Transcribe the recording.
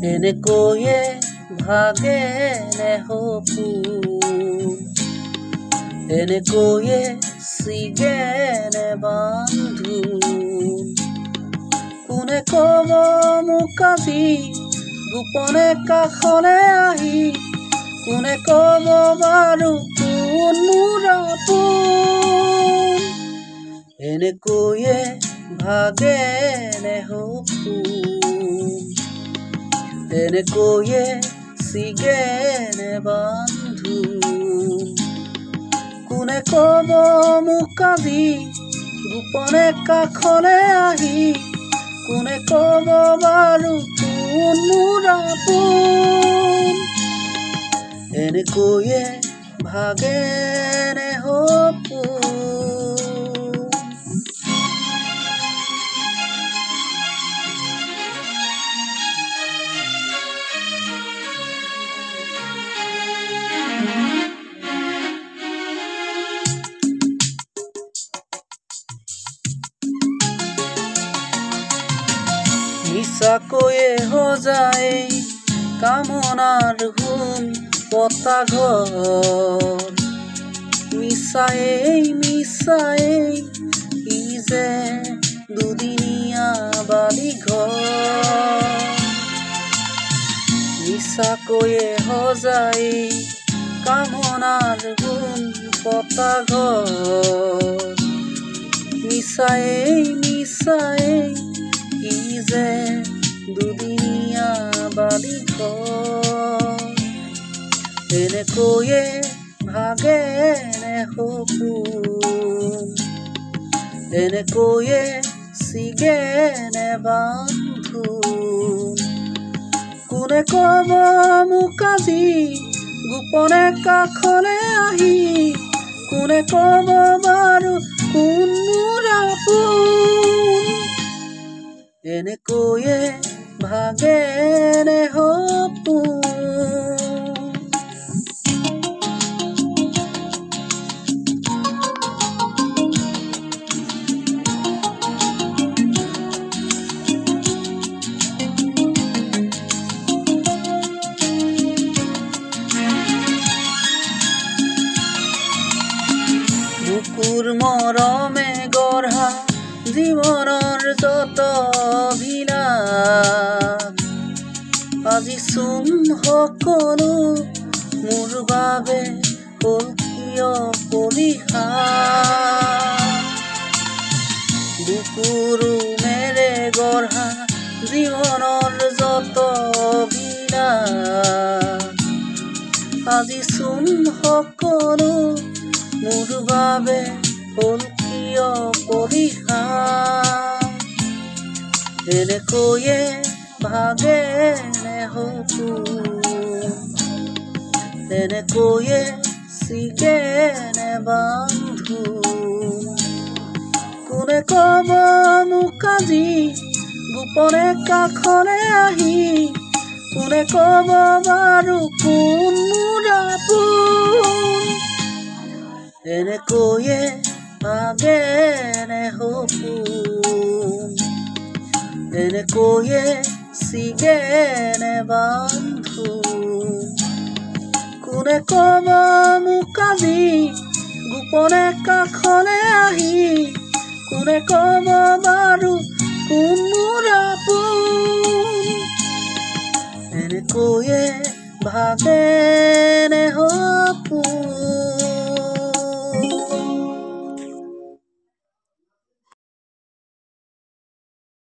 এনেকৈয়ে ভাগেনে সপোন, এনেকৈয়ে ছিগেনে বান্ধোন। কোনে ক'ব মোক আজি গোপনে কাষলে আহি, কোনে ক'ব বাৰু কোন মোৰ আপোন। এনেকৈয়ে ভাগেনে সপোন, এনেকৈয়ে ছিগেনে বান্ধোন। কোনে ক'ব মোক আজি গোপনে কাষলে আহি, কোনে ক'ব বাৰু কোন মোৰ আপোন। এনেকৈয়ে ভাগেনে সপোন। মিছাকৈয়ে সজাই কামনাৰ সোণ পতা ঘৰ, মিছাই মিছাই ই যে দুদিনীয়া বালি ঘৰ। মিছাকৈয়ে সজাই কামনাৰ সোণ পতা ঘৰ, মিছাই মিছাই ই যে দুদিনীয়া বালি ঘৰ। এনেকৈয়ে ভাগেনে সপোন, এনেকৈয়ে ছিগেনে বান্ধোন। কোনে ক'ব মোক আজি গোপনে কাষলে আহি, কোনে ক'ব বাৰু কোন মোৰ আপোন। এনেকৈয়ে ভাগেনে সপোন। বুকুৰ মৰমে গঢ়া জীৱনৰ যত অভিলাষ, আজি চোন সকলো মোৰ বাবে হ'ল কিয় পৰিহাস। বুকুৰ মেৰে গঢ়া জীৱনৰ যত অভিলাষ, আজি চোন সকলো মোৰ বাবে হ'ল কিয় পৰিহাস। এনেকৈয়ে ভাগেনে সপোন, এনেকৈয়ে ছিগেনে বান্ধোন। কোনে ক'ব মোক আজি গোপনে কাষলে আহি, কোনে ক'ব বাৰু কোন মোৰ আপোন। এনেকৈয়ে ভাগেনে সপোন, এনেকৈয়ে ছিগেনে বান্ধোন। কোনে ক'ব মোক আজি গোপনে কাষলে আহি, কোনে ক'ব বাৰু কোন মোৰ আপোন। এনেকৈয়ে ভাগেনে সপোন।